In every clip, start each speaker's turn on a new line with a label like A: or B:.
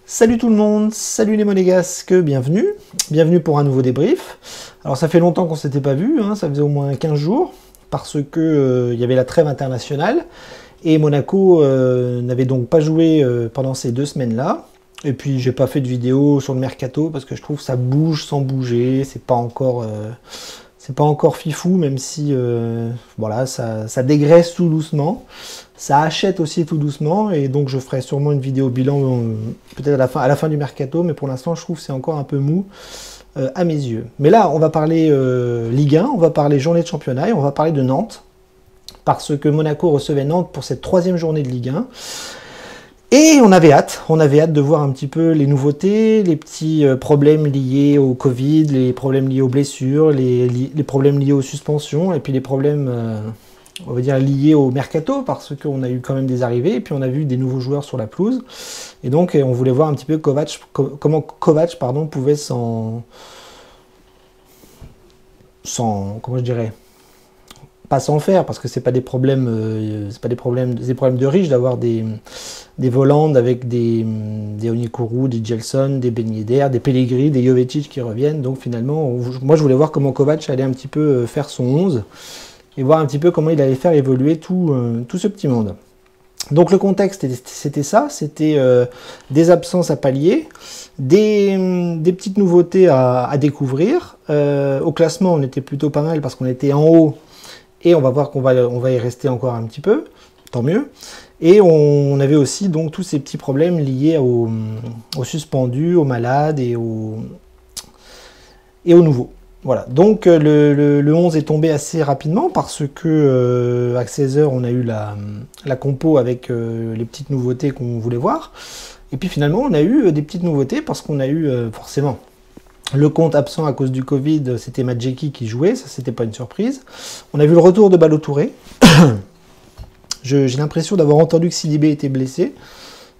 A: Salut tout le monde, salut les monégasques, bienvenue pour un nouveau débrief. Alors ça fait longtemps qu'on s'était pas vu, hein, ça faisait au moins 15 jours, parce que y avait la trêve internationale, et Monaco n'avait donc pas joué pendant ces 2 semaines-là. Et puis j'ai pas fait de vidéo sur le mercato, parce que je trouve que ça bouge sans bouger, c'est pas encore fifou, même si voilà, ça dégraisse tout doucement. Ça achète aussi tout doucement, et donc je ferai sûrement une vidéo bilan peut-être à la fin du mercato, mais pour l'instant je trouve que c'est encore un peu mou à mes yeux. Mais là on va parler Ligue 1, on va parler journée de championnat, et on va parler de Nantes, parce que Monaco recevait Nantes pour cette 3e journée de Ligue 1. Et on avait hâte de voir un petit peu les nouveautés, les petits problèmes liés au Covid, les problèmes liés aux blessures, les problèmes liés aux suspensions, et puis les problèmes, on va dire, liés au mercato, parce qu'on a eu quand même des arrivées, et puis on a vu des nouveaux joueurs sur la pelouse. Et donc on voulait voir un petit peu comment Kovač pouvait comment je dirais, pas s'en faire, parce que c'est pas des problèmes, des problèmes de riches d'avoir des Voland avec des Onyekuru, des Gelson, des Ben Yedder, des Pellegrini, des Jovetic qui reviennent. Donc finalement, moi je voulais voir comment Kovač allait un petit peu faire son 11, et voir un petit peu comment il allait faire évoluer tout ce petit monde. Donc le contexte, c'était ça, c'était des absences à pallier, des petites nouveautés à découvrir. Au classement, on était plutôt pas mal, parce qu'on était en haut, et on va voir qu'on va y rester encore un petit peu, tant mieux. Et on avait aussi donc tous ces petits problèmes liés aux suspendus, aux malades et aux nouveaux. Voilà, donc le 11 est tombé assez rapidement, parce que à 16 h on a eu la compo avec les petites nouveautés qu'on voulait voir. Et puis finalement on a eu des petites nouveautés, parce qu'on a eu forcément le compte absent à cause du Covid, c'était Madjeki qui jouait, ça c'était pas une surprise. On a vu le retour de Ballo-Touré. J'ai l'impression d'avoir entendu que Sidibé était blessé.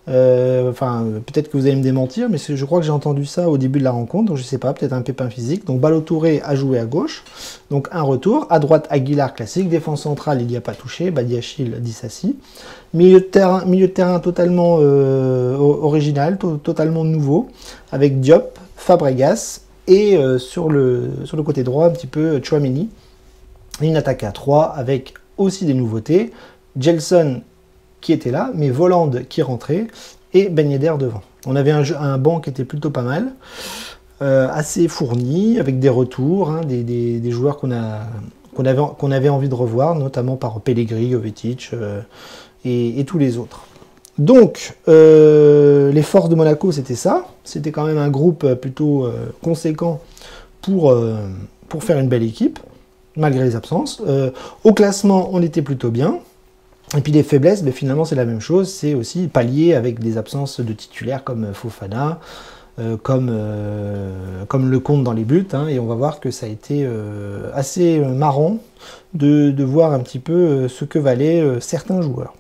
A: Enfin, peut-être que vous allez me démentir, mais je crois que j'ai entendu ça au début de la rencontre, donc je sais pas, peut-être un pépin physique. Donc Ballo-Touré a joué à gauche, donc un retour. À droite, Aguilar classique. Défense centrale, il n'y a pas touché. Badiachil, Dissassi. Milieu de terrain totalement original, totalement nouveau, avec Diop, Fabregas, et sur le côté droit, un petit peu Tchouaméni. Une attaque à 3 avec aussi des nouveautés. Gelson qui était là, mais Voland qui rentrait, et Ben Yedder devant. On avait un banc qui était plutôt pas mal, assez fourni, avec des retours, hein, des joueurs qu'on avait envie de revoir, notamment par Pellegrini, Jovetic et tous les autres. Donc, les forces de Monaco, c'était ça. C'était quand même un groupe plutôt conséquent pour faire une belle équipe, malgré les absences. Au classement, on était plutôt bien. Et puis les faiblesses, ben finalement c'est la même chose, c'est aussi pallier avec des absences de titulaires comme Fofana, comme Lecomte dans les buts, hein, et on va voir que ça a été assez marrant de voir un petit peu ce que valaient certains joueurs.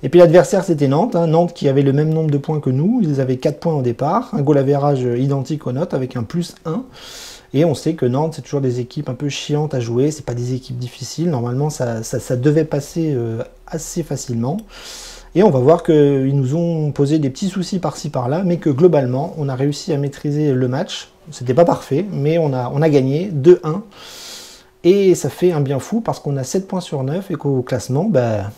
A: Et puis l'adversaire c'était Nantes, hein, Nantes qui avait le même nombre de points que nous, ils avaient 4 points au départ, un goal average identique aux notes avec un +1. Et on sait que Nantes, c'est toujours des équipes un peu chiantes à jouer, c'est pas des équipes difficiles, normalement ça devait passer assez facilement. Et on va voir qu'ils nous ont posé des petits soucis par-ci par-là, mais que globalement, on a réussi à maîtriser le match. C'était pas parfait, mais on a gagné 2-1. Et ça fait un bien fou, parce qu'on a 7 points sur 9, et qu'au classement, bah,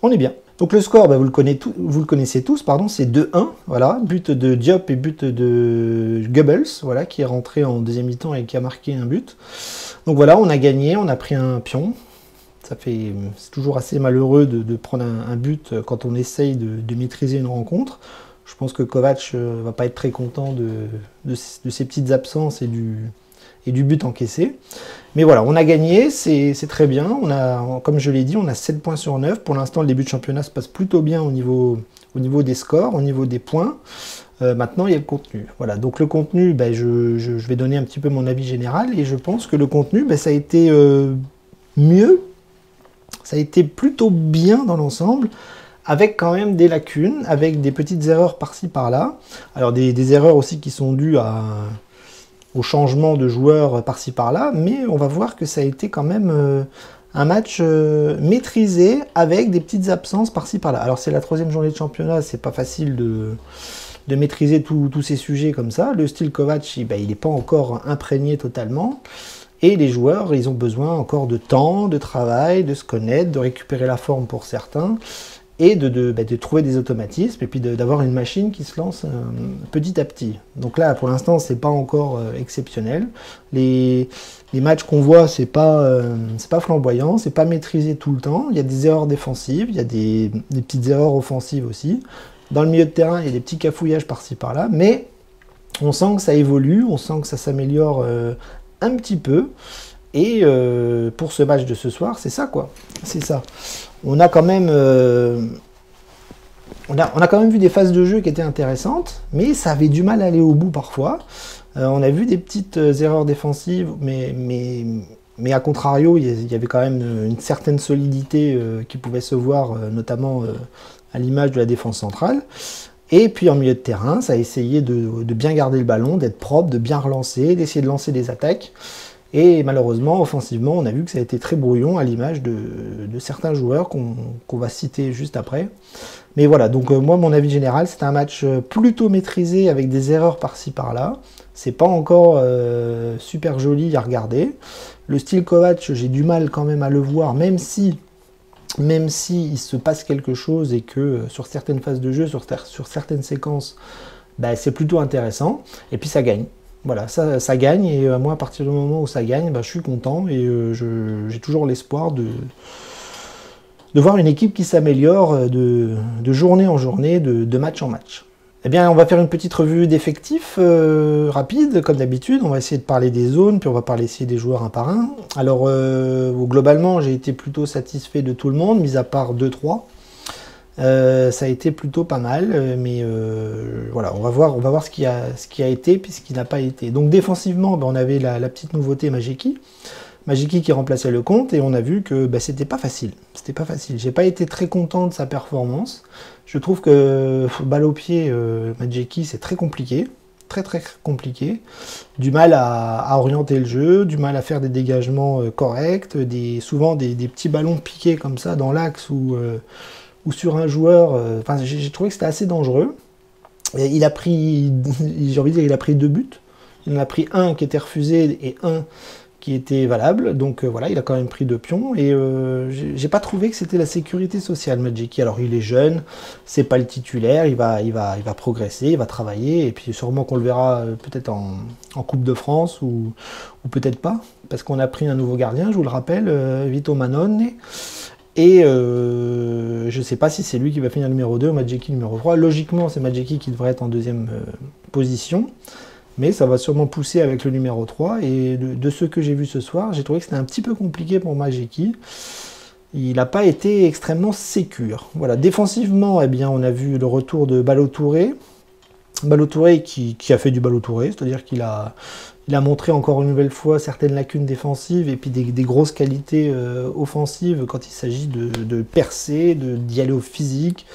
A: on est bien. Donc le score, bah, vous le connaissez tous, pardon, c'est 2-1, voilà, but de Diop et but de Goebbels, voilà, qui est rentré en deuxième mi-temps et qui a marqué un but. Donc voilà, on a gagné, on a pris un pion. C'est toujours assez malheureux de prendre un but quand on essaye de maîtriser une rencontre. Je pense que Kovač va pas être très content de ces petites absences et du but encaissé. Mais voilà, on a gagné, c'est très bien. Comme je l'ai dit, on a 7 points sur 9. Pour l'instant, le début de championnat se passe plutôt bien au niveau des scores, au niveau des points. Maintenant, il y a le contenu. Voilà, donc le contenu, ben, je vais donner un petit peu mon avis général. Et je pense que le contenu, ben, ça a été mieux. Ça a été plutôt bien dans l'ensemble, avec quand même des lacunes, avec des petites erreurs par-ci par-là. Alors des erreurs aussi qui sont dues au changement de joueurs par-ci par-là, mais on va voir que ça a été quand même un match maîtrisé avec des petites absences par-ci par-là. Alors c'est la 3e journée de championnat, c'est pas facile de maîtriser tous ces sujets comme ça. Le style Kovac, il n'est pas encore imprégné totalement. Et les joueurs, ils ont besoin encore de temps, de travail, de se connaître, de récupérer la forme pour certains, et de trouver des automatismes, et puis d'avoir une machine qui se lance petit à petit. Donc là, pour l'instant, c'est pas encore exceptionnel. Les matchs qu'on voit, c'est pas flamboyant, c'est pas maîtrisé tout le temps. Il y a des erreurs défensives, il y a des petites erreurs offensives aussi. Dans le milieu de terrain, il y a des petits cafouillages par-ci par-là, mais on sent que ça évolue, on sent que ça s'améliore un petit peu. Et pour ce match de ce soir, c'est ça quoi. C'est ça. On a quand même vu des phases de jeu qui étaient intéressantes, mais ça avait du mal à aller au bout parfois. On a vu des petites erreurs défensives, mais à contrario, il y avait quand même une certaine solidité qui pouvait se voir, notamment à l'image de la défense centrale. Et puis en milieu de terrain, ça a essayé de bien garder le ballon, d'être propre, de bien relancer, d'essayer de lancer des attaques. Et malheureusement, offensivement, on a vu que ça a été très brouillon à l'image de certains joueurs qu'on va citer juste après. Mais voilà, donc moi, mon avis général, c'est un match plutôt maîtrisé avec des erreurs par-ci par-là. C'est pas encore super joli à regarder. Le style Kovac, j'ai du mal quand même à le voir, même si il se passe quelque chose et que sur certaines phases de jeu, sur certaines séquences, bah, c'est plutôt intéressant. Et puis ça gagne. Voilà, ça gagne, et moi, à partir du moment où ça gagne, bah, je suis content, et j'ai toujours l'espoir de voir une équipe qui s'améliore de journée en journée, de match en match. Eh bien, on va faire une petite revue d'effectifs rapide, comme d'habitude. On va essayer de parler des zones, puis on va parler ici des joueurs un par un. Alors, globalement, j'ai été plutôt satisfait de tout le monde, mis à part 2-3. Ça a été plutôt pas mal, mais voilà, on va voir ce qui a été puis ce qui n'a pas été. Donc défensivement, on avait la petite nouveauté Majeki qui remplaçait Lecomte, et on a vu que c'était pas facile. C'était pas facile. J'ai pas été très content de sa performance. Je trouve que balle au pied, Majeki, c'est très compliqué. Très compliqué. Du mal à orienter le jeu, du mal à faire des dégagements corrects, souvent des petits ballons piqués comme ça dans l'axe ou sur un joueur, j'ai trouvé que c'était assez dangereux. Et il a pris, j'ai envie de dire, il a pris 2 buts. Il en a pris un qui était refusé et un qui était valable. Donc voilà, il a quand même pris 2 pions. Et j'ai pas trouvé que c'était la sécurité sociale, Majeki. Alors il est jeune, c'est pas le titulaire, il va progresser, il va travailler. Et puis sûrement qu'on le verra peut-être en Coupe de France ou peut-être pas. Parce qu'on a pris un nouveau gardien, je vous le rappelle, Vito Manone. Et je ne sais pas si c'est lui qui va finir numéro 2 ou Majeki numéro 3. Logiquement, c'est Majeki qui devrait être en 2e position. Mais ça va sûrement pousser avec le numéro 3. Et de ce que j'ai vu ce soir, j'ai trouvé que c'était un petit peu compliqué pour Majeki. Il n'a pas été extrêmement sécure. Voilà. Défensivement, eh bien, on a vu le retour de Ballo-Touré. Ballo-Touré qui a fait du Ballo-Touré, c'est-à-dire qu'il a montré encore une nouvelle fois certaines lacunes défensives et puis des grosses qualités offensives quand il s'agit de percer, d'y aller au physique,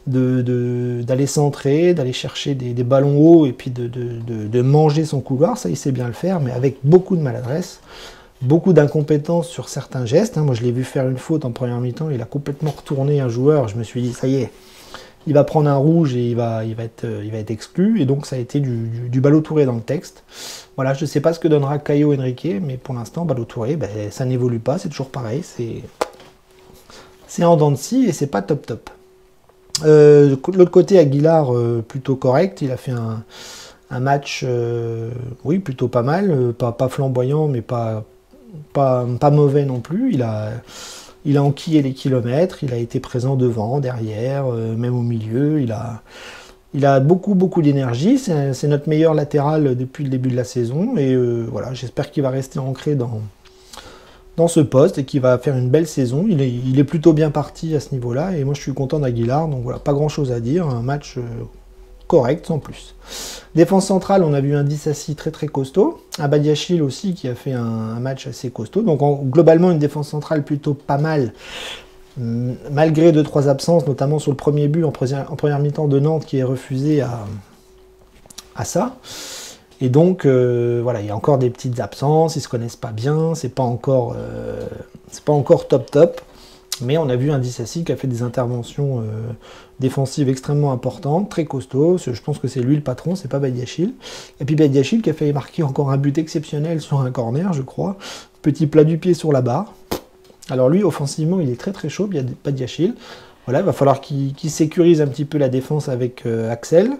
A: d'aller centrer, d'aller chercher des ballons hauts et puis de manger son couloir. Ça, il sait bien le faire, mais avec beaucoup de maladresse, beaucoup d'incompétence sur certains gestes. Moi, je l'ai vu faire une faute en première mi-temps, il a complètement retourné un joueur. Je me suis dit, ça y est, il va prendre un rouge et il va être exclu. Et donc ça a été du Ballo-Touré dans le texte. Voilà, je ne sais pas ce que donnera Caio Henrique, mais pour l'instant, Ballo-Touré, ça n'évolue pas, c'est toujours pareil. C'est en dents de scie et c'est pas top. De l'autre côté, Aguilar, plutôt correct. Il a fait un match, oui, plutôt pas mal. Pas flamboyant, mais pas mauvais non plus. Il a enquillé les kilomètres, il a été présent devant, derrière, même au milieu. Il a beaucoup d'énergie. C'est notre meilleur latéral depuis le début de la saison. Et voilà, j'espère qu'il va rester ancré dans ce poste et qu'il va faire une belle saison. Il est plutôt bien parti à ce niveau-là. Et moi, je suis content d'Aguilar. Donc voilà, pas grand-chose à dire. Un match correct, sans plus. Défense centrale, on a vu un Disasi très costaud. Un Badiachil aussi qui a fait un match assez costaud. Donc globalement, une défense centrale plutôt pas mal. Malgré 2-3 absences, notamment sur le premier but en première mi-temps de Nantes qui est refusé à ça. Et donc, voilà, il y a encore des petites absences, ils se connaissent pas bien, c'est pas encore top. Mais on a vu un Disasi qui a fait des interventions défensives extrêmement importantes, très costauds. Je pense que c'est lui le patron, c'est pas Badiachil. Et puis Badiachil qui a fait marquer encore un but exceptionnel sur un corner, je crois. Petit plat du pied sur la barre. Alors lui, offensivement, il est très très chaud, Badiachil. Voilà, il va falloir qu'il sécurise un petit peu la défense avec Axel.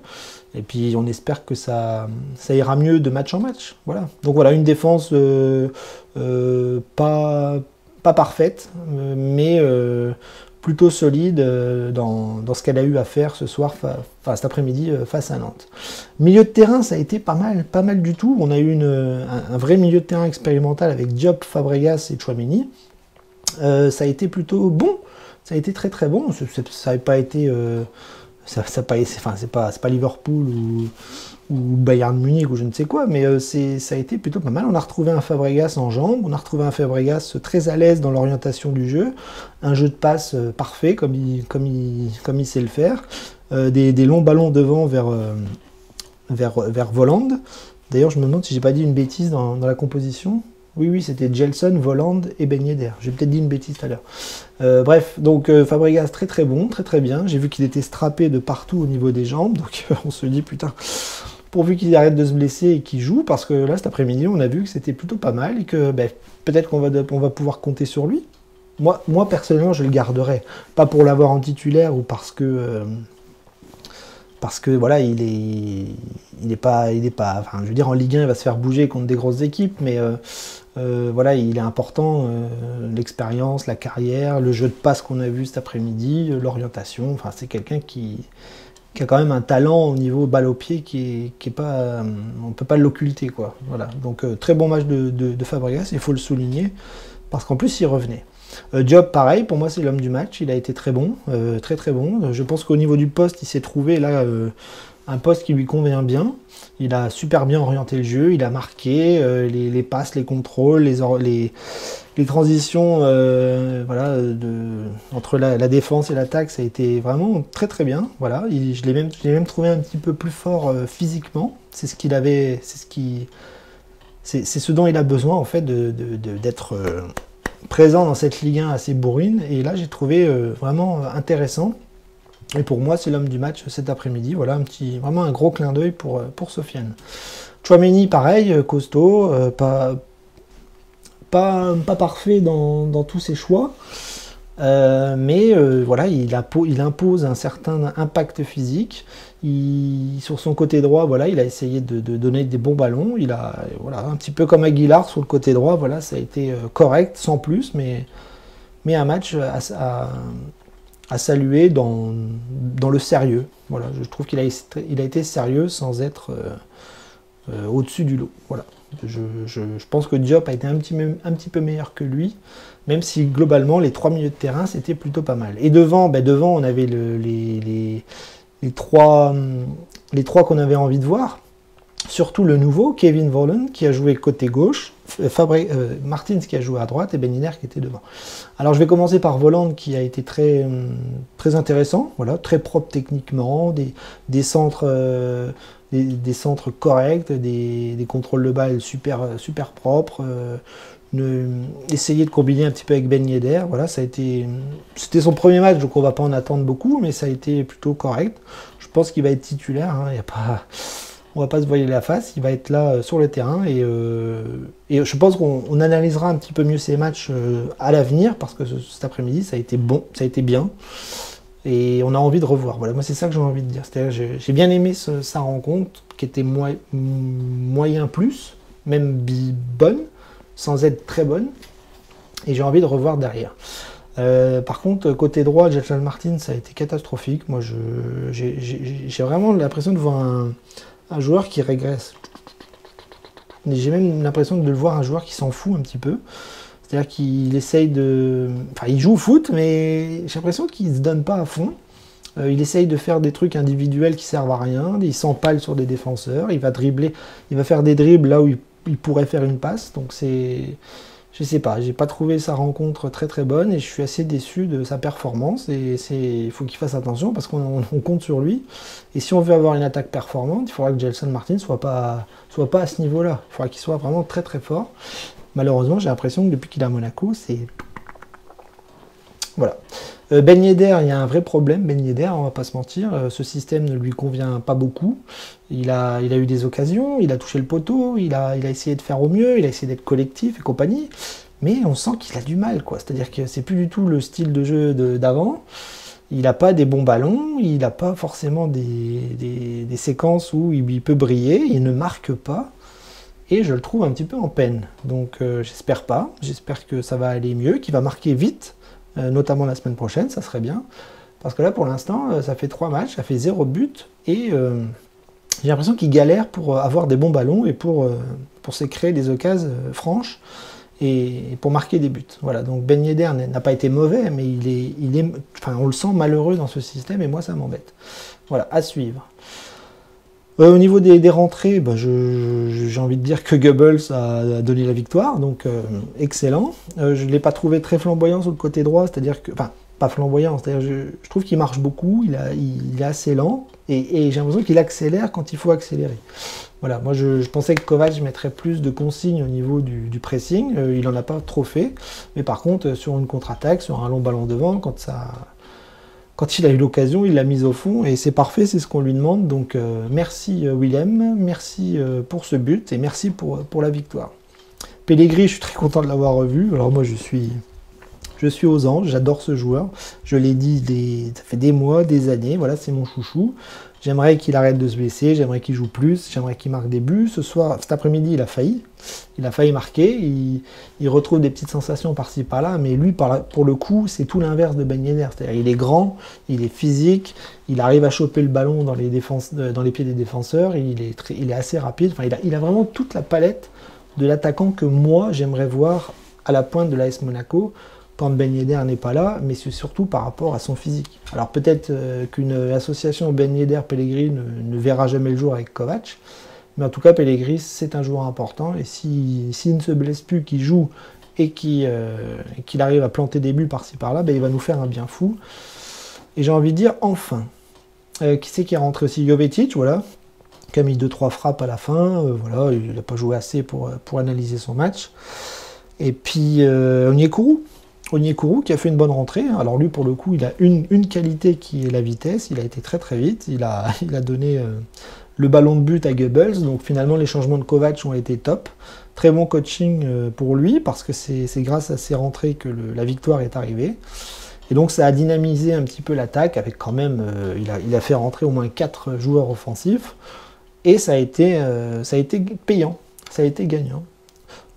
A: Et puis on espère que ça ira mieux de match en match. Voilà. Donc voilà, une défense pas parfaite, mais plutôt solide dans ce qu'elle a eu à faire ce soir, cet après-midi face à Nantes. Milieu de terrain, ça a été pas mal du tout. On a eu un vrai milieu de terrain expérimental avec Diop, Fabregas et Tchouaméni. Ça a été plutôt bon. Ça a été très très bon. Ça n'avait pas été... c'est pas Liverpool ou Bayern Munich ou je ne sais quoi, mais ça a été plutôt pas mal. On a retrouvé un Fabregas en jambes, on a retrouvé un Fabregas très à l'aise dans l'orientation du jeu, un jeu de passe parfait comme il sait le faire, des longs ballons devant vers Voland. D'ailleurs, je me demande si j'ai pas dit une bêtise dans la composition. Oui, c'était Gelson, Voland et Ben Yedder. J'ai peut-être dit une bêtise tout à l'heure. Bref, donc Fabregas très très bon, très très bien. J'ai vu qu'il était strappé de partout au niveau des jambes, donc on se dit putain, pourvu qu'il arrête de se blesser et qu'il joue, parce que là cet après-midi on a vu que c'était plutôt pas mal et que peut-être qu'on va pouvoir compter sur lui. Moi personnellement je le garderai, pas pour l'avoir en titulaire ou parce que voilà, il est pas, enfin, je veux dire, en Ligue 1, il va se faire bouger contre des grosses équipes, mais voilà, il est important, l'expérience, la carrière, le jeu de passe qu'on a vu cet après-midi, l'orientation, enfin, c'est quelqu'un qui a quand même un talent au niveau balle au pied qui est pas, on peut pas l'occulter, quoi. Voilà, donc très bon match de Fabregas, il faut le souligner, parce qu'en plus, il revenait. Diop, pareil, pour moi c'est l'homme du match, il a été très bon, très très bon. Je pense qu'au niveau du poste, il s'est trouvé là un poste qui lui convient bien. Il a super bien orienté le jeu, il a marqué les passes, les contrôles, les transitions voilà, entre la défense et l'attaque, ça a été vraiment très très bien. Voilà, je l'ai même trouvé un petit peu plus fort physiquement. C'est ce dont il a besoin en fait d'être présent dans cette Ligue 1 assez bourrine, et là j'ai trouvé vraiment intéressant, et pour moi c'est l'homme du match cet après-midi. Voilà, vraiment un gros clin d'œil pour Sofiane. Tchouaméni pareil, costaud, pas parfait dans tous ses choix, mais voilà, il impose un certain impact physique. Sur son côté droit, voilà, il a essayé de donner des bons ballons. Voilà, un petit peu comme Aguilar sur le côté droit, voilà, ça a été correct, sans plus, mais un match à saluer dans le sérieux. Voilà, je trouve qu'il a été sérieux sans être au-dessus du lot. Voilà. Je pense que Diop a été un petit peu meilleur que lui, même si globalement les trois milieux de terrain c'était plutôt pas mal. Et devant on avait les trois qu'on avait envie de voir, surtout le nouveau, Kevin Volland, qui a joué côté gauche, Martins qui a joué à droite, et Ben Yedder qui était devant. Alors je vais commencer par Volland, qui a été très, très intéressant, voilà, très propre techniquement, des centres corrects, des contrôles de balle super propres, essayer de combiner un petit peu avec Ben Yedder. Voilà, c'était son premier match, donc on va pas en attendre beaucoup, mais ça a été plutôt correct. Je pense qu'il va être titulaire, hein, on va pas se voiler la face, il va être là sur le terrain, et je pense qu'on analysera un petit peu mieux ces matchs à l'avenir, parce que cet après-midi ça a été bon, ça a été bien, et on a envie de revoir. Voilà, moi c'est ça que j'ai envie de dire, c'est-à-dire j'ai bien aimé sa rencontre, qui était moyen plus, même bonne, sans être très bonne, et j'ai envie de revoir derrière. Par contre, côté droit, Gelson Martins, ça a été catastrophique. Moi, j'ai vraiment l'impression de voir un joueur qui régresse. J'ai même l'impression de le voir un joueur qui s'en fout un petit peu. C'est-à-dire qu'il essaye de... Enfin, il joue au foot, mais j'ai l'impression qu'il ne se donne pas à fond. Il essaye de faire des trucs individuels qui servent à rien. Il s'empale sur des défenseurs. Il va dribbler. Il va faire des dribbles là où il pourrait faire une passe. Donc je sais pas, j'ai pas trouvé sa rencontre très très bonne et je suis assez déçu de sa performance. Et il faut qu'il fasse attention parce qu'on compte sur lui. Et si on veut avoir une attaque performante, il faudra que Gelson Martin soit pas à ce niveau-là. Il faudra qu'il soit vraiment très très fort. Malheureusement, j'ai l'impression que depuis qu'il est à Monaco, c'est... Voilà. Ben Yedder, il y a un vrai problème. Ben Yedder, on va pas se mentir, ce système ne lui convient pas beaucoup. Il a eu des occasions, il a touché le poteau, il a essayé de faire au mieux, il a essayé d'être collectif et compagnie. Mais on sent qu'il a du mal, quoi. C'est-à-dire que c'est plus du tout le style de jeu d'avant. Il n'a pas des bons ballons, il n'a pas forcément des séquences où il peut briller, il ne marque pas. Et je le trouve un petit peu en peine. Donc j'espère pas, j'espère que ça va aller mieux, qu'il va marquer vite, notamment la semaine prochaine, ça serait bien. Parce que là, pour l'instant, ça fait 3 matchs, ça fait 0 but, et j'ai l'impression qu'il galère pour avoir des bons ballons et pour se créer des occasions franches et pour marquer des buts. Voilà, donc Ben Yedder n'a pas été mauvais, mais enfin, on le sent malheureux dans ce système, et moi, ça m'embête. Voilà, à suivre. Au niveau des rentrées, bah, j'ai envie de dire que Goebbels a donné la victoire, donc excellent. Je ne l'ai pas trouvé très flamboyant sur le côté droit, c'est-à-dire que... Enfin, pas flamboyant, c'est-à-dire je trouve qu'il marche beaucoup, il est assez lent, et j'ai l'impression qu'il accélère quand il faut accélérer. Voilà, moi je pensais que Kovac mettrait plus de consignes au niveau du pressing, il n'en a pas trop fait, mais par contre sur une contre-attaque, sur un long ballon devant, quand il a eu l'occasion, il l'a mise au fond, et c'est parfait, c'est ce qu'on lui demande. Donc merci Willem, merci pour ce but, et merci pour la victoire. Pellegrini, je suis très content de l'avoir revu. Alors moi je suis aux anges, j'adore ce joueur. Je l'ai dit, ça fait des mois, des années, voilà, c'est mon chouchou. J'aimerais qu'il arrête de se blesser, j'aimerais qu'il joue plus, j'aimerais qu'il marque des buts. Cet après-midi, il a failli marquer, il retrouve des petites sensations par-ci par-là, mais lui, pour le coup, c'est tout l'inverse de Ben Yedder. C'est-à-dire, il est grand, il est physique, il arrive à choper le ballon dans les pieds des défenseurs, il est assez rapide. Enfin, il a vraiment toute la palette de l'attaquant que moi, j'aimerais voir à la pointe de l'AS Monaco, quand Ben Yedder n'est pas là, mais c'est surtout par rapport à son physique. Alors peut-être qu'une association Ben Yedder-Pellegrini ne verra jamais le jour avec Kovac, mais en tout cas Pellegrini c'est un joueur important, et s'il ne se blesse plus, qu'il joue et qu'il arrive à planter des buts par-ci par-là, ben, il va nous faire un bien fou. Et j'ai envie de dire enfin. Qui c'est qui est rentré aussi? Jovetic, voilà, qui a mis 2-3 frappes à la fin, voilà, il n'a pas joué assez pour analyser son match. Et puis Onyekuru qui a fait une bonne rentrée. Alors lui, pour le coup, il a une qualité qui est la vitesse. Il a été très très vite. Il a donné le ballon de but à Goebbels. Donc finalement, les changements de Kovac ont été top. Très bon coaching pour lui, parce que c'est grâce à ces rentrées que la victoire est arrivée. Et donc ça a dynamisé un petit peu l'attaque, avec quand même... il a fait rentrer au moins 4 joueurs offensifs. Et ça a été payant. Ça a été gagnant.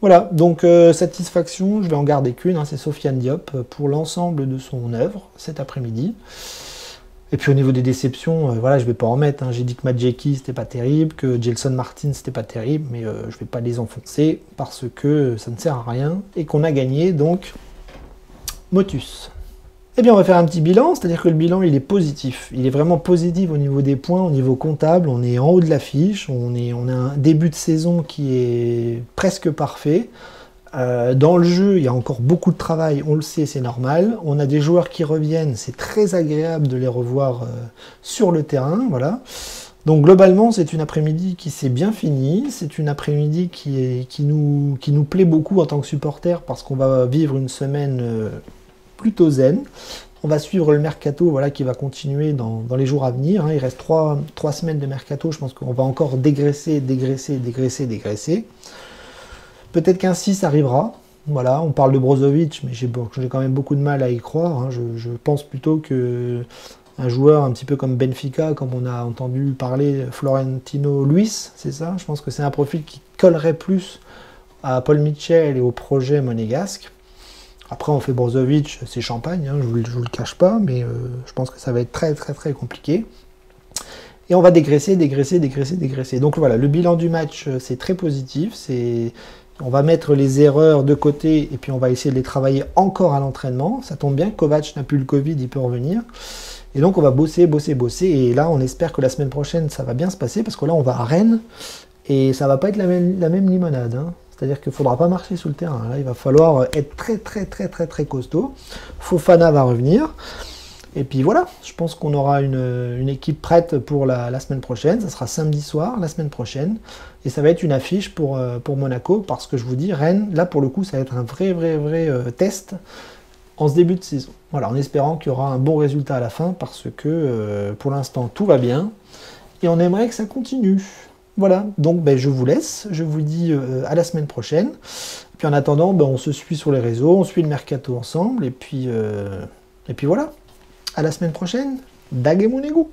A: Voilà, donc satisfaction, je vais en garder qu'une, hein, c'est Sofiane Diop pour l'ensemble de son œuvre cet après-midi. Et puis au niveau des déceptions, voilà, je ne vais pas en mettre, hein. J'ai dit que Madjeki c'était pas terrible, que Gelson Martin c'était pas terrible, mais je ne vais pas les enfoncer parce que ça ne sert à rien et qu'on a gagné, donc Motus. Eh bien, on va faire un petit bilan, c'est-à-dire que le bilan, il est positif. Il est vraiment positif au niveau des points, au niveau comptable. On est en haut de l'affiche, on a un début de saison qui est presque parfait. Dans le jeu, il y a encore beaucoup de travail, on le sait, c'est normal. On a des joueurs qui reviennent, c'est très agréable de les revoir sur le terrain, voilà. Donc globalement, c'est une après-midi qui s'est bien finie, c'est une après-midi qui nous plaît beaucoup en tant que supporter, parce qu'on va vivre une semaine... plutôt zen. On va suivre le mercato, voilà, qui va continuer dans les jours à venir, hein. Il reste 3 semaines de mercato, je pense qu'on va encore dégraisser. Peut-être qu'un 6 arrivera, voilà, on parle de Brozovic, mais j'ai quand même beaucoup de mal à y croire, hein. Je pense plutôt que un joueur un petit peu comme Benfica, comme on a entendu parler, Florentino Luis, c'est ça, je pense que c'est un profil qui collerait plus à Paul Mitchell et au projet monégasque. Après, on fait Brozovic, c'est champagne, hein, je vous le cache pas, mais je pense que ça va être très très très compliqué. Et on va dégraisser. Donc voilà, le bilan du match, c'est très positif. On va mettre les erreurs de côté et puis on va essayer de les travailler encore à l'entraînement. Ça tombe bien, Kovac n'a plus le Covid, il peut revenir. Et donc on va bosser. Et là, on espère que la semaine prochaine, ça va bien se passer, parce que là, on va à Rennes. Et ça va pas être la même limonade, hein. C'est-à-dire qu'il ne faudra pas marcher sous le terrain. Là, il va falloir être très costaud. Fofana va revenir. Et puis voilà, je pense qu'on aura une équipe prête pour la semaine prochaine. Ça sera samedi soir, la semaine prochaine. Et ça va être une affiche pour Monaco, parce que je vous dis, Rennes, là pour le coup, ça va être un vrai test en ce début de saison. Voilà, en espérant qu'il y aura un bon résultat à la fin, parce que pour l'instant, tout va bien. Et on aimerait que ça continue. Voilà, donc ben, je vous laisse. Je vous dis à la semaine prochaine. Et puis en attendant, ben, on se suit sur les réseaux, on suit le mercato ensemble. Et puis voilà. À la semaine prochaine. Dagemunego.